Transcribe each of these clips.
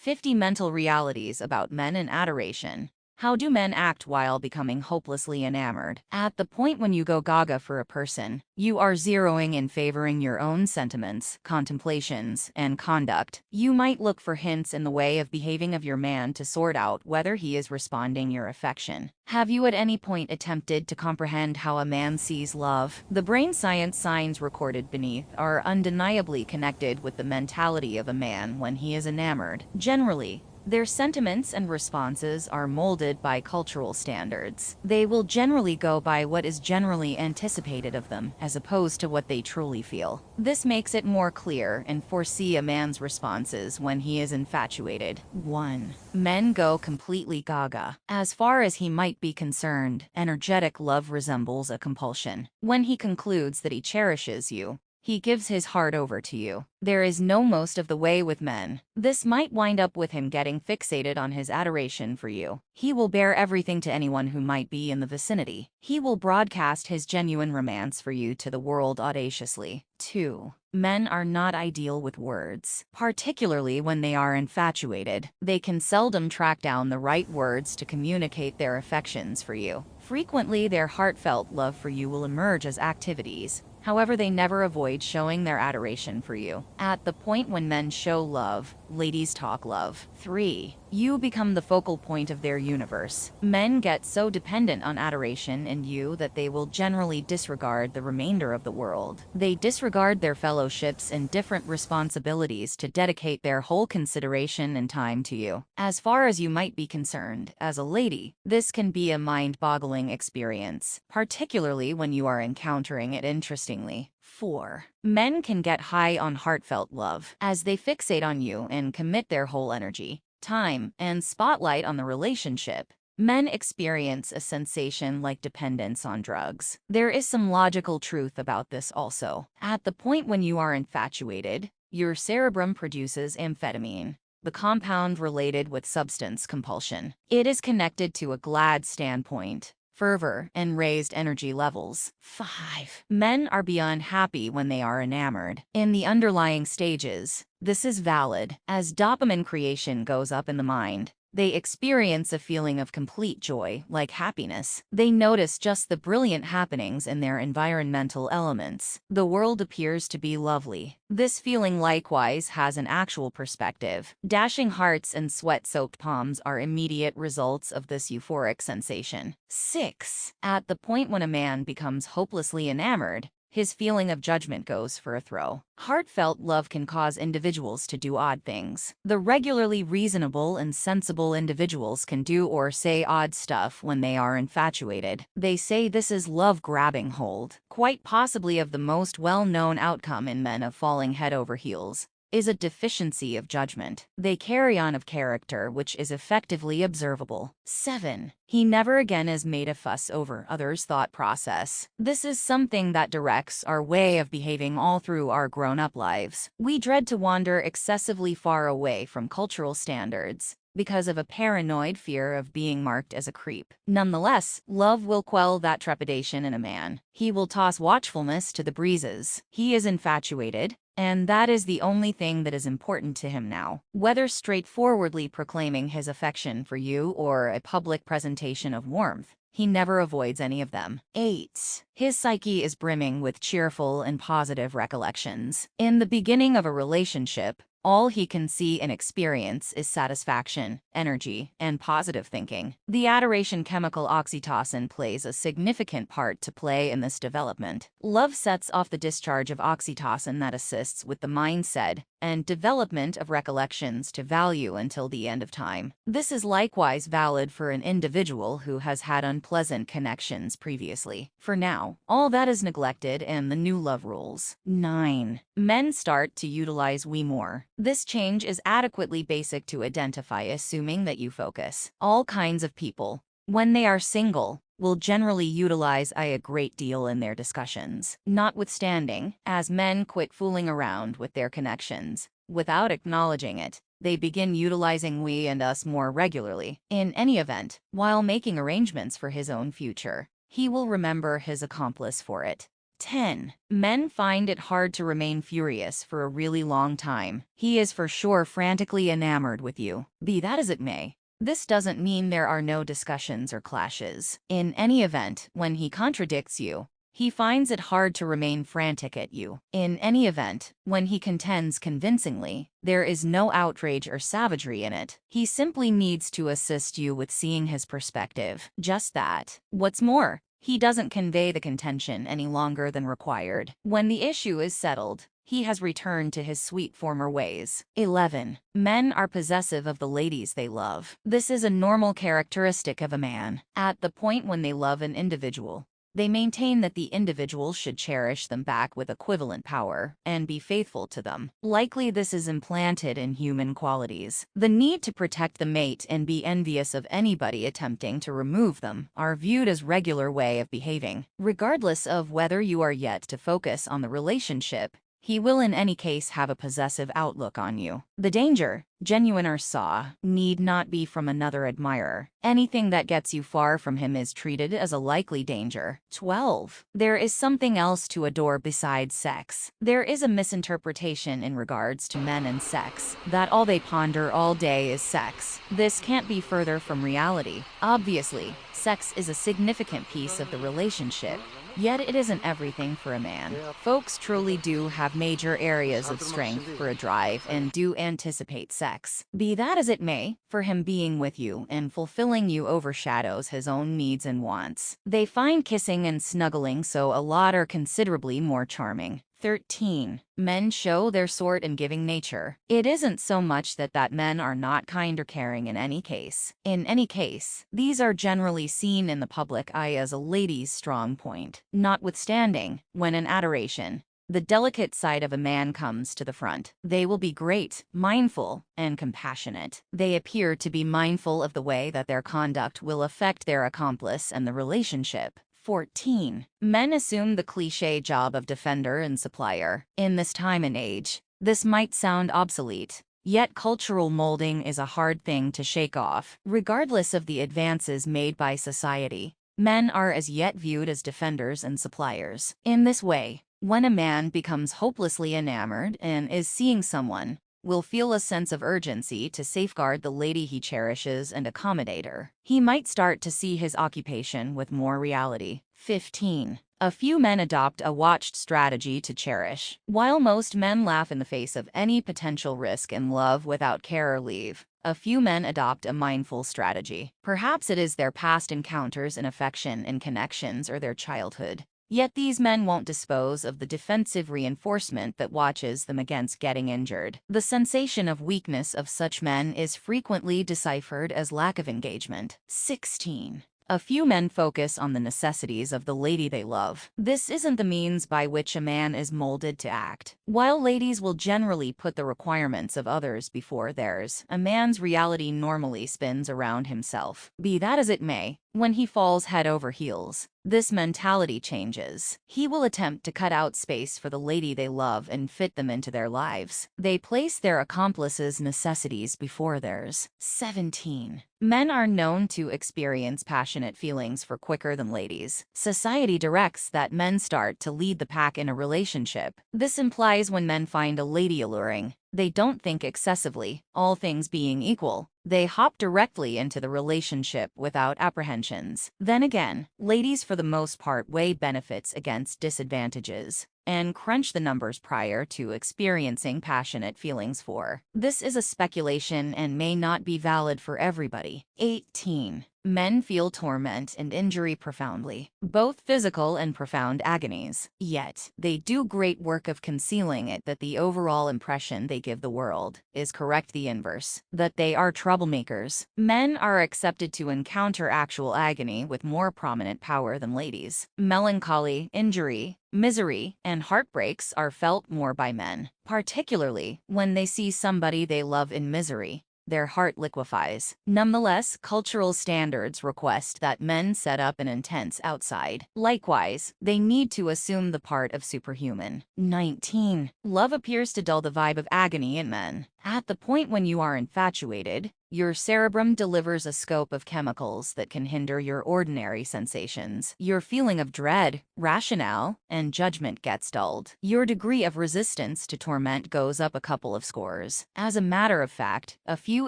50 Mental Realities About Men and Adoration. How do men act while becoming hopelessly enamored? At the point when you go gaga for a person, you are zeroing in favoring your own sentiments, contemplations, and conduct. You might look for hints in the way of behaving of your man to sort out whether he is responding your affection. Have you at any point attempted to comprehend how a man sees love? The brain science signs recorded beneath are undeniably connected with the mentality of a man when he is enamored. Generally, their sentiments and responses are molded by cultural standards. They will generally go by what is generally anticipated of them, as opposed to what they truly feel. This makes it more clear and foresee a man's responses when he is infatuated. 1. Men go completely gaga. As far as he might be concerned, energetic love resembles a compulsion. When he concludes that he cherishes you, he gives his heart over to you. There is no most of the way with men. This might wind up with him getting fixated on his adoration for you. He will bear everything to anyone who might be in the vicinity. He will broadcast his genuine romance for you to the world audaciously. 2. Men are not ideal with words, particularly when they are infatuated. They can seldom track down the right words to communicate their affections for you. Frequently, their heartfelt love for you will emerge as activities. However, they never avoid showing their adoration for you. At the point when men show love, ladies talk love. 3. You become the focal point of their universe. Men get so dependent on adoration in you that they will generally disregard the remainder of the world. They disregard their fellowships and different responsibilities to dedicate their whole consideration and time to you. As far as you might be concerned, as a lady, this can be a mind-boggling experience, particularly when you are encountering it interestingly. 4. Men can get high on heartfelt love. As they fixate on you and commit their whole energy, time, and spotlight on the relationship, men experience a sensation like dependence on drugs. There is some logical truth about this also. At the point when you are infatuated, your cerebrum produces amphetamine, the compound related with substance compulsion. It is connected to a glad standpoint, fervor, and raised energy levels. 5. Men are beyond happy when they are enamored. In the underlying stages, this is valid. As dopamine creation goes up in the mind, they experience a feeling of complete joy, like happiness. They notice just the brilliant happenings in their environmental elements. The world appears to be lovely. This feeling likewise has an actual perspective. Dashing hearts and sweat-soaked palms are immediate results of this euphoric sensation. 6. At the point when a man becomes hopelessly enamored, his feeling of judgment goes for a throw. Heartfelt love can cause individuals to do odd things. The regularly reasonable and sensible individuals can do or say odd stuff when they are infatuated. They say this is love-grabbing hold. Quite possibly of the most well-known outcome in men of falling head over heels is a deficiency of judgment. They carry on of character which is effectively observable. 7. He never again is made a fuss over others' thought process. This is something that directs our way of behaving all through our grown-up lives. We dread to wander excessively far away from cultural standards because of a paranoid fear of being marked as a creep. Nonetheless, love will quell that trepidation in a man. He will toss watchfulness to the breezes. He is infatuated, and that is the only thing that is important to him now. Whether straightforwardly proclaiming his affection for you or a public presentation of warmth, he never avoids any of them. 8. His psyche is brimming with cheerful and positive recollections. In the beginning of a relationship, all he can see and experience is satisfaction, energy, and positive thinking. The adoration chemical oxytocin plays a significant part to play in this development. Love sets off the discharge of oxytocin that assists with the mindset and development of recollections to value until the end of time. This is likewise valid for an individual who has had unpleasant connections previously. For now, all that is neglected and the new love rules. 9. Men start to utilize we more. This change is adequately basic to identify, assuming that you focus. All kinds of people, when they are single, will generally utilize I a great deal in their discussions. Notwithstanding, as men quit fooling around with their connections, without acknowledging it, they begin utilizing we and us more regularly. In any event, while making arrangements for his own future, he will remember his accomplice for it. 10. Men find it hard to remain furious for a really long time. He is for sure frantically enamored with you, be that as it may. This doesn't mean there are no discussions or clashes. In any event, when he contradicts you, he finds it hard to remain frantic at you. In any event, when he contends convincingly, there is no outrage or savagery in it. He simply needs to assist you with seeing his perspective. Just that. What's more, he doesn't convey the contention any longer than required. When the issue is settled, he has returned to his sweet former ways. 11. Men are possessive of the ladies they love. This is a normal characteristic of a man. At the point when they love an individual, they maintain that the individual should cherish them back with equivalent power and be faithful to them. Likely this is implanted in human qualities. The need to protect the mate and be envious of anybody attempting to remove them are viewed as regular way of behaving. Regardless of whether you are yet to focus on the relationship, he will in any case have a possessive outlook on you. The danger, genuine or saw, need not be from another admirer. Anything that gets you far from him is treated as a likely danger. 12. There is something else to adore besides sex. There is a misinterpretation in regards to men and sex, that all they ponder all day is sex. This can't be further from reality. Obviously, sex is a significant piece of the relationship, yet it isn't everything for a man. Folks truly do have major areas of strength for a drive and do anticipate sex. Be that as it may, for him being with you and fulfilling you overshadows his own needs and wants. They find kissing and snuggling so a lot are considerably more charming. 13. Men show their sort and giving nature. It isn't so much that men are not kind or caring in any case. In any case, these are generally seen in the public eye as a lady's strong point. Notwithstanding, when in adoration, the delicate side of a man comes to the front, they will be great, mindful, and compassionate. They appear to be mindful of the way that their conduct will affect their accomplice and the relationship. 14. Men assume the cliché job of defender and supplier. In this time and age, this might sound obsolete, yet cultural molding is a hard thing to shake off. Regardless of the advances made by society, men are as yet viewed as defenders and suppliers. In this way, when a man becomes hopelessly enamored and is seeing someone, will feel a sense of urgency to safeguard the lady he cherishes and accommodate her. He might start to see his occupation with more reality. 15. A few men adopt a watched strategy to cherish. While most men laugh in the face of any potential risk in love without care or leave, a few men adopt a mindful strategy. Perhaps it is their past encounters in affection and connections or their childhood. Yet these men won't dispose of the defensive reinforcement that watches them against getting injured. The sensation of weakness of such men is frequently deciphered as lack of engagement. 16. A few men focus on the necessities of the lady they love. This isn't the means by which a man is molded to act. While ladies will generally put the requirements of others before theirs, a man's reality normally spins around himself. Be that as it may, when he falls head over heels, this mentality changes. He will attempt to cut out space for the lady they love and fit them into their lives. They place their accomplice's necessities before theirs. 17. Men are known to experience passionate feelings for quicker than ladies. Society directs that men start to lead the pack in a relationship. This implies when men find a lady alluring, they don't think excessively, all things being equal. They hop directly into the relationship without apprehensions. Then again, ladies for the most part weigh benefits against disadvantages and crunch the numbers prior to experiencing passionate feelings for. This is a speculation and may not be valid for everybody. 18. Men feel torment and injury profoundly, both physical and profound agonies. Yet, they do great work of concealing it that the overall impression they give the world is correct the inverse, that they are troublemakers. Men are accepted to encounter actual agony with more prominent power than ladies. Melancholy, injury, misery, and heartbreaks are felt more by men, particularly when they see somebody they love in misery. Their heart liquefies. Nonetheless, cultural standards request that men set up an intense outside. Likewise, they need to assume the part of superhuman. 19. Love appears to dull the vibe of agony in men. At the point when you are infatuated, your cerebrum delivers a scope of chemicals that can hinder your ordinary sensations. Your feeling of dread, rationale, and judgment gets dulled. Your degree of resistance to torment goes up a couple of scores. As a matter of fact, a few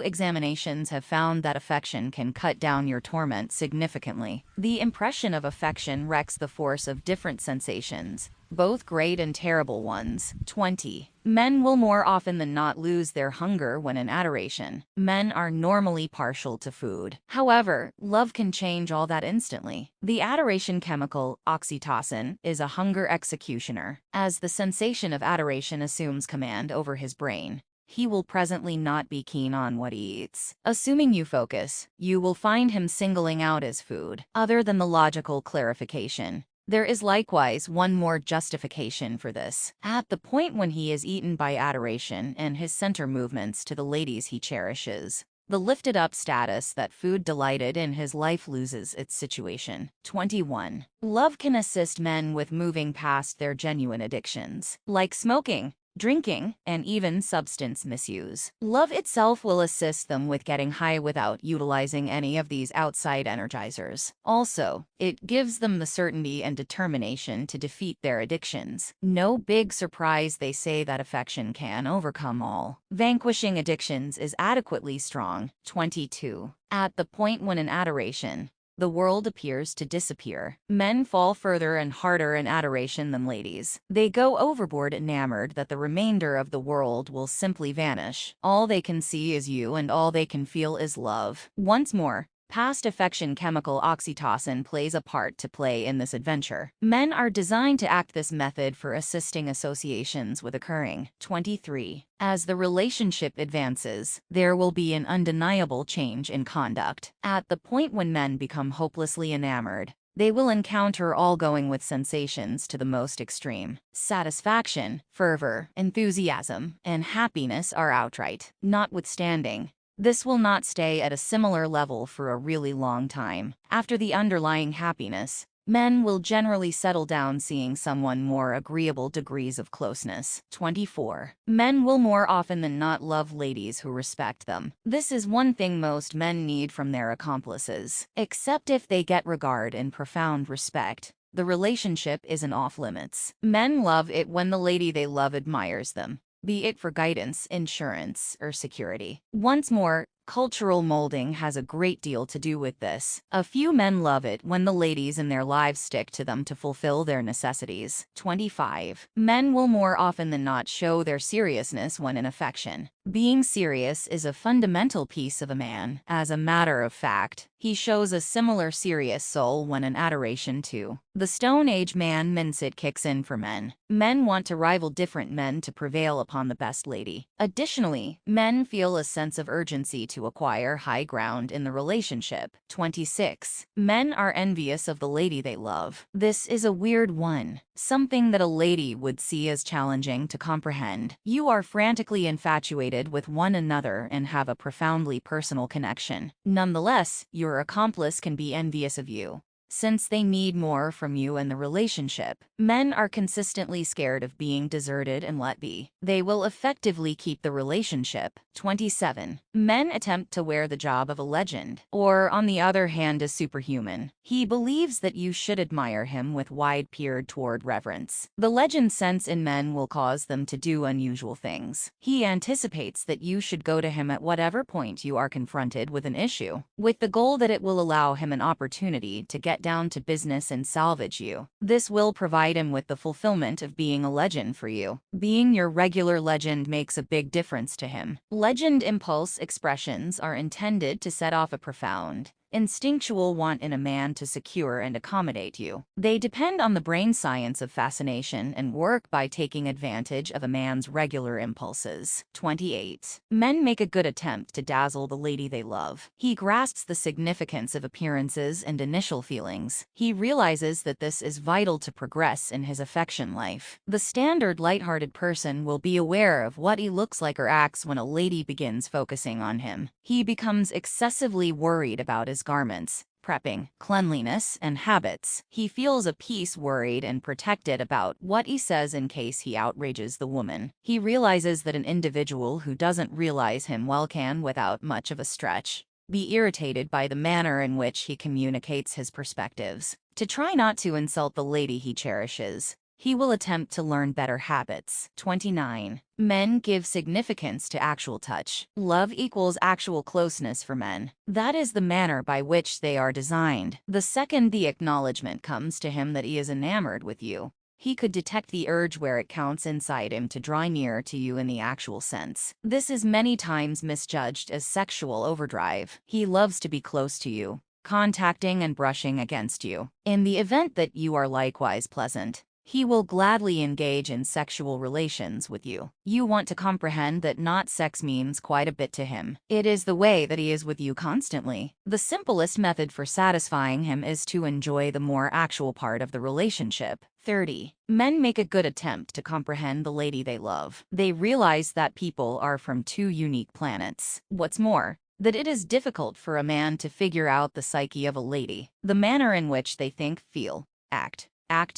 examinations have found that affection can cut down your torment significantly. The impression of affection wrecks the force of different sensations, both great and terrible ones. 20. Men will more often than not lose their hunger when in adoration. Men are normally partial to food. However, love can change all that instantly. The adoration chemical, oxytocin, is a hunger executioner. As the sensation of adoration assumes command over his brain, he will presently not be keen on what he eats. Assuming you focus, you will find him singling out his food. Other than the logical clarification, there is likewise one more justification for this. At the point when he is eaten by adoration and his center movements to the ladies he cherishes, the lifted-up status that food delighted in his life loses its situation. 21. Love can assist men with moving past their genuine addictions, like smoking, drinking, and even substance misuse. Love itself will assist them with getting high without utilizing any of these outside energizers. Also, it gives them the certainty and determination to defeat their addictions. No big surprise they say that affection can overcome all. Vanquishing addictions is adequately strong. 22. At the point when in adoration, the world appears to disappear. Men fall further and harder in adoration than ladies. They go overboard enamored that the remainder of the world will simply vanish. All they can see is you and all they can feel is love. Once more, past affection chemical oxytocin plays a part to play in this adventure. Men are designed to act this method for assisting associations with occurring. 23. As the relationship advances, there will be an undeniable change in conduct. At the point when men become hopelessly enamored, they will encounter all-going with sensations to the most extreme. Satisfaction, fervor, enthusiasm, and happiness are outright. Notwithstanding, this will not stay at a similar level for a really long time. After the underlying happiness, men will generally settle down seeing someone more agreeable degrees of closeness. 24. Men will more often than not love ladies who respect them. This is one thing most men need from their accomplices. Except if they get regard and profound respect, the relationship isn't off limits. Men love it when the lady they love admires them, be it for guidance, insurance, or security. Once more, cultural molding has a great deal to do with this. A few men love it when the ladies in their lives stick to them to fulfill their necessities. 25. Men will more often than not show their seriousness when in affection. Being serious is a fundamental piece of a man. As a matter of fact, he shows a similar serious soul when in adoration too. The Stone Age man mindset kicks in for men. Men want to rival different men to prevail upon the best lady. Additionally, men feel a sense of urgency to acquire high ground in the relationship. 26. Men are envious of the lady they love. This is a weird one, something that a lady would see as challenging to comprehend. You are frantically infatuated with one another and have a profoundly personal connection. Nonetheless, your accomplice can be envious of you, since they need more from you in the relationship. Men are consistently scared of being deserted and let be. They will effectively keep the relationship. 27. Men attempt to wear the job of a legend, or on the other hand a superhuman. He believes that you should admire him with wide peered toward reverence. The legend sense in men will cause them to do unusual things. He anticipates that you should go to him at whatever point you are confronted with an issue, with the goal that it will allow him an opportunity to get down to business and salvage you. This will provide him with the fulfillment of being a legend for you. Being your regular legend makes a big difference to him. Legend impulse expressions are intended to set off a profound, instinctual want in a man to secure and accommodate you. They depend on the brain science of fascination and work by taking advantage of a man's regular impulses. 28. Men make a good attempt to dazzle the lady they love. He grasps the significance of appearances and initial feelings. He realizes that this is vital to progress in his affection life. The standard lighthearted person will be aware of what he looks like or acts when a lady begins focusing on him. He becomes excessively worried about his garments, prepping, cleanliness, and habits. He feels a peace, worried, and protected about what he says in case he outrages the woman. He realizes that an individual who doesn't realize him well can, without much of a stretch, be irritated by the manner in which he communicates his perspectives. To try not to insult the lady he cherishes, he will attempt to learn better habits. 29. Men give significance to actual touch. Love equals actual closeness for men. That is the manner by which they are designed. The second the acknowledgement comes to him that he is enamored with you, he could detect the urge where it counts inside him to draw near to you in the actual sense. This is many times misjudged as sexual overdrive. He loves to be close to you, contacting and brushing against you. In the event that you are likewise pleasant, he will gladly engage in sexual relations with you. You want to comprehend that not sex means quite a bit to him. It is the way that he is with you constantly. The simplest method for satisfying him is to enjoy the more actual part of the relationship. 30. Men make a good attempt to comprehend the lady they love. They realize that people are from two unique planets. What's more, that it is difficult for a man to figure out the psyche of a lady. The manner in which they think, feel, act,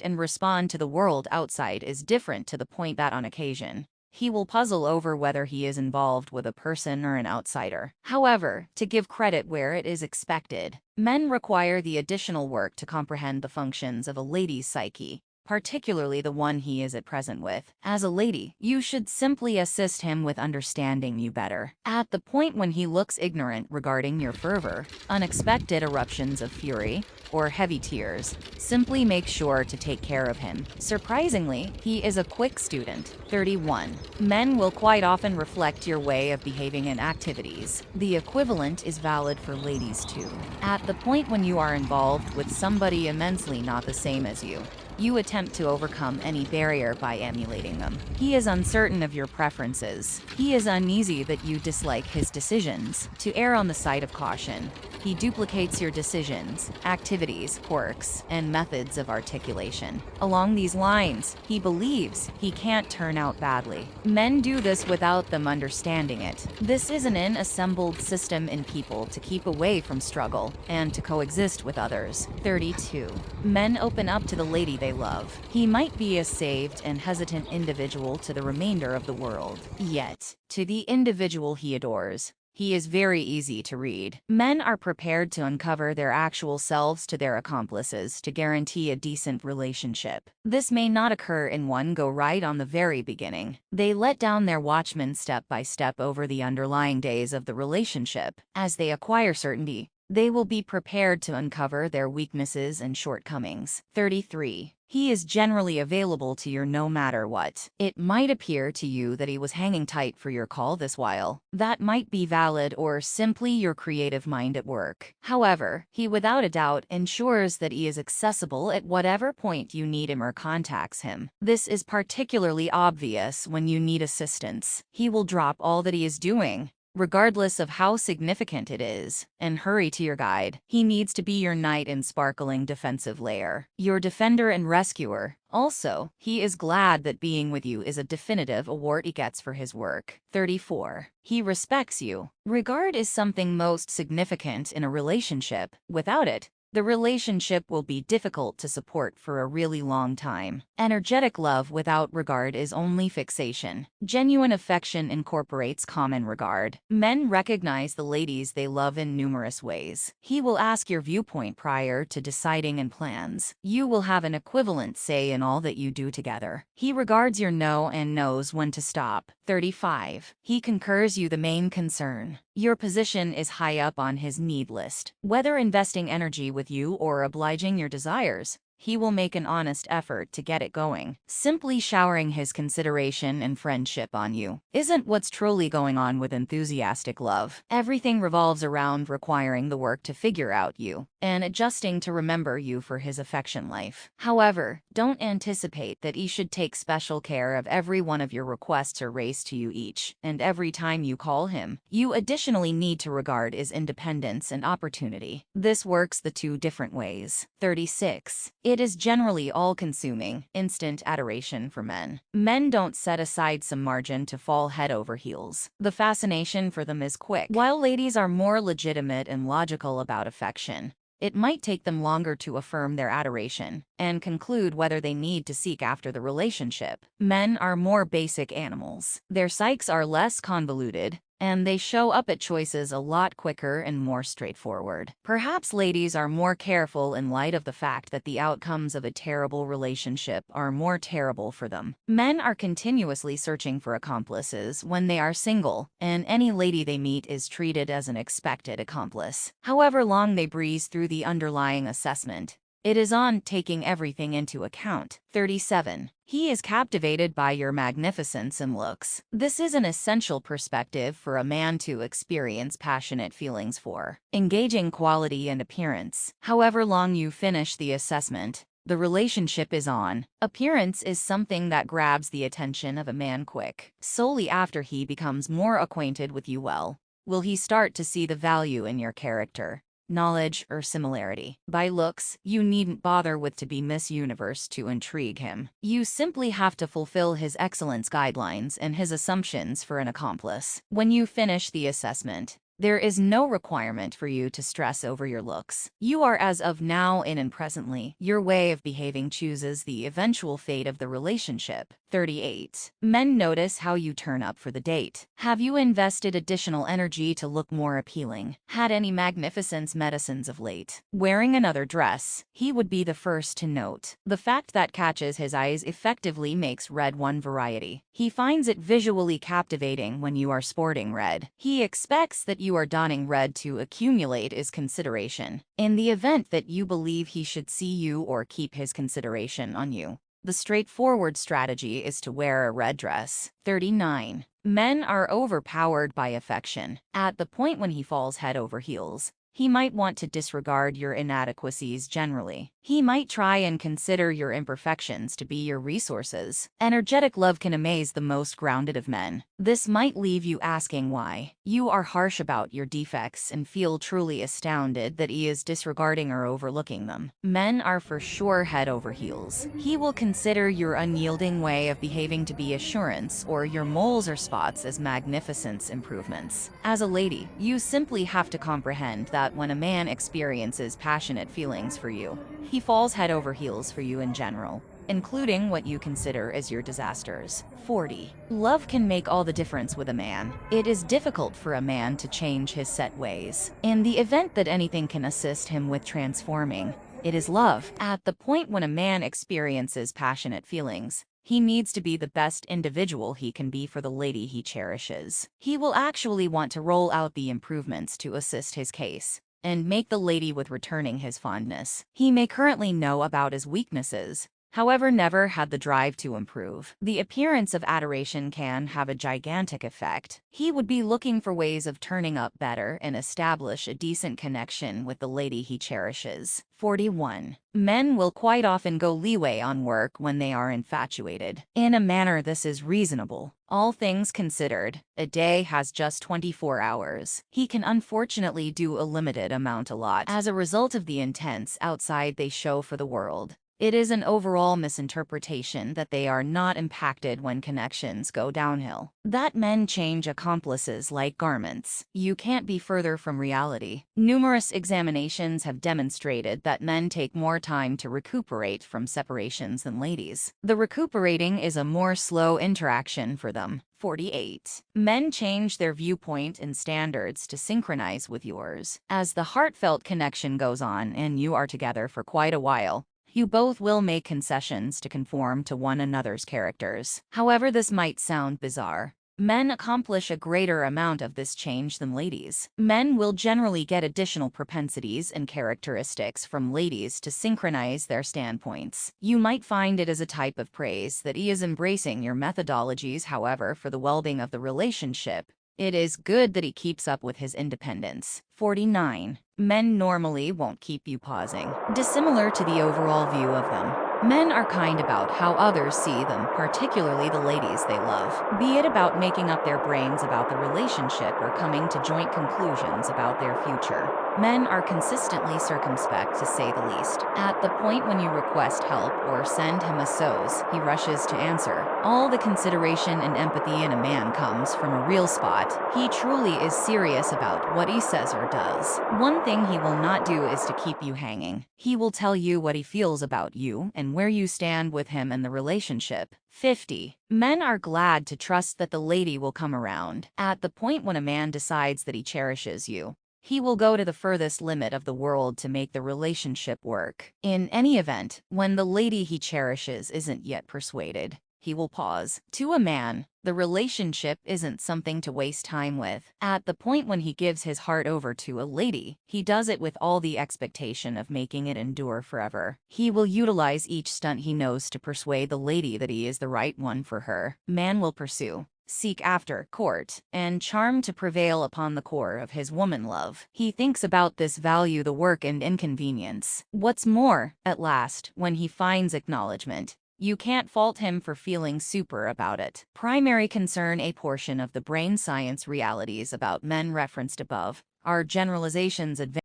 and respond to the world outside is different, to the point that on occasion, he will puzzle over whether he is involved with a person or an outsider. However, to give credit where it is expected, men require the additional work to comprehend the functions of a lady's psyche, particularly the one he is at present with. As a lady, you should simply assist him with understanding you better. At the point when he looks ignorant regarding your fervor, unexpected eruptions of fury, or heavy tears, simply make sure to take care of him. Surprisingly, he is a quick student. 31. Men will quite often reflect your way of behaving in activities. The equivalent is valid for ladies too. At the point when you are involved with somebody immensely not the same as you, you attempt to overcome any barrier by emulating them. He is uncertain of your preferences. He is uneasy that you dislike his decisions. To err on the side of caution, he duplicates your decisions, activities, quirks, and methods of articulation. Along these lines, he believes he can't turn out badly. Men do this without them understanding it. This is an assembled system in people to keep away from struggle and to coexist with others. 32. Men open up to the lady they love. He might be a saved and hesitant individual to the remainder of the world. Yet, to the individual he adores, he is very easy to read. Men are prepared to uncover their actual selves to their accomplices to guarantee a decent relationship. This may not occur in one go right on the very beginning. They let down their watchmen step by step over the underlying days of the relationship. As they acquire certainty, they will be prepared to uncover their weaknesses and shortcomings. 33. He is generally available to you no matter what. It might appear to you that he was hanging tight for your call this while. That might be valid or simply your creative mind at work. However, he without a doubt ensures that he is accessible at whatever point you need him or contacts him. This is particularly obvious when you need assistance. He will drop all that he is doing, regardless of how significant it is, and hurry to your guide. He needs to be your knight in sparkling defensive layer, your defender and rescuer. Also, he is glad that being with you is a definitive award he gets for his work. 34. He respects you. Regard is something most significant in a relationship. Without it, the relationship will be difficult to support for a really long time. Energetic love without regard is only fixation. Genuine affection incorporates common regard. Men recognize the ladies they love in numerous ways. He will ask your viewpoint prior to deciding and plans. You will have an equivalent say in all that you do together. He regards your no and knows when to stop. 35. He concurs you the main concern. Your position is high up on his need list. Whether investing energy with you or obliging your desires, he will make an honest effort to get it going. Simply showering his consideration and friendship on you isn't what's truly going on with enthusiastic love. Everything revolves around requiring the work to figure out you and adjusting to remember you for his affection life. However, don't anticipate that he should take special care of every one of your requests or race to you each and every time you call him. You additionally need to regard his independence and opportunity. This works the two different ways. 36. It is generally all-consuming, instant adoration for men. Men don't set aside some margin to fall head over heels. The fascination for them is quick. While ladies are more legitimate and logical about affection, it might take them longer to affirm their adoration and conclude whether they need to seek after the relationship. Men are more basic animals. Their psyches are less convoluted, and they show up at choices a lot quicker and more straightforward. Perhaps ladies are more careful in light of the fact that the outcomes of a terrible relationship are more terrible for them. Men are continuously searching for accomplices when they are single, and any lady they meet is treated as an expected accomplice. However long they breeze through the underlying assessment, it is on taking everything into account. 37. He is captivated by your magnificence and looks. This is an essential perspective for a man to experience passionate feelings for. Engaging quality and appearance. However long you finish the assessment, the relationship is on. Appearance is something that grabs the attention of a man quick. Solely after he becomes more acquainted with you well, will he start to see the value in your character, knowledge, or similarity. By looks, you needn't bother with to be Miss Universe to intrigue him. You simply have to fulfill his excellence guidelines and his assumptions for an accomplice. When you finish the assessment, there is no requirement for you to stress over your looks. You are as of now in and presently. Your way of behaving chooses the eventual fate of the relationship. 38. Men notice how you turn up for the date. Have you invested additional energy to look more appealing? Had any magnificence medicines of late? Wearing another dress, he would be the first to note. The fact that catches his eyes effectively makes red one variety. He finds it visually captivating when you are sporting red. He expects that you are donning red to accumulate his consideration. In the event that you believe he should see you or keep his consideration on you, the straightforward strategy is to wear a red dress. 39. Men are overpowered by affection. At the point when he falls head over heels, he might want to disregard your inadequacies generally. He might try and consider your imperfections to be your resources. Energetic love can amaze the most grounded of men. This might leave you asking why. You are harsh about your defects and feel truly astounded that he is disregarding or overlooking them. Men are for sure head over heels. He will consider your unyielding way of behaving to be assurance or your moles or spots as magnificence improvements. As a lady, you simply have to comprehend that when a man experiences passionate feelings for you, he falls head over heels for you in general, including what you consider as your disasters. 40. Love can make all the difference with a man. It is difficult for a man to change his set ways. In the event that anything can assist him with transforming, it is love. At the point when a man experiences passionate feelings, he needs to be the best individual he can be for the lady he cherishes. He will actually want to roll out the improvements to assist his case and make the lady with returning his fondness. He may currently know about his weaknesses, however never had the drive to improve. The appearance of adoration can have a gigantic effect. He would be looking for ways of turning up better and establish a decent connection with the lady he cherishes. 41. Men will quite often go leeway on work when they are infatuated. In a manner this is reasonable. All things considered, a day has just 24 hours. He can unfortunately do a limited amount a lot as a result of the intense outside they show for the world. It is an overall misinterpretation that they are not impacted when connections go downhill. That men change accomplices like garments. You can't be further from reality. Numerous examinations have demonstrated that men take more time to recuperate from separations than ladies. The recuperating is a more slow interaction for them. 48. Men change their viewpoint and standards to synchronize with yours. As the heartfelt connection goes on and you are together for quite a while, you both will make concessions to conform to one another's characters. However, this might sound bizarre. Men accomplish a greater amount of this change than ladies. Men will generally get additional propensities and characteristics from ladies to synchronize their standpoints. You might find it as a type of praise that he is embracing your methodologies. However, for the well-being of the relationship, it is good that he keeps up with his independence. 49. Men normally won't keep you pausing. Dissimilar to the overall view of them, Men are kind about how others see them, particularly the ladies they love. Be it about making up their brains about the relationship or coming to joint conclusions about their future. Men are consistently circumspect, to say the least. At the point when you request help or send him a SOS, he rushes to answer. All the consideration and empathy in a man comes from a real spot. He truly is serious about what he says or does. One thing he will not do is to keep you hanging. He will tell you what he feels about you and where you stand with him in the relationship. 50. Men are glad to trust that the lady will come around. At the point when a man decides that he cherishes you, he will go to the furthest limit of the world to make the relationship work. In any event, when the lady he cherishes isn't yet persuaded, he will pause. To a man, the relationship isn't something to waste time with. At the point when he gives his heart over to a lady, he does it with all the expectation of making it endure forever. He will utilize each stunt he knows to persuade the lady that he is the right one for her. Man will pursue, seek after, court, and charm to prevail upon the core of his woman love. He thinks about this, value the work and inconvenience. What's more, at last, when he finds acknowledgement, you can't fault him for feeling super about it. Primary concern. A portion of the brain science realities about men referenced above are generalizations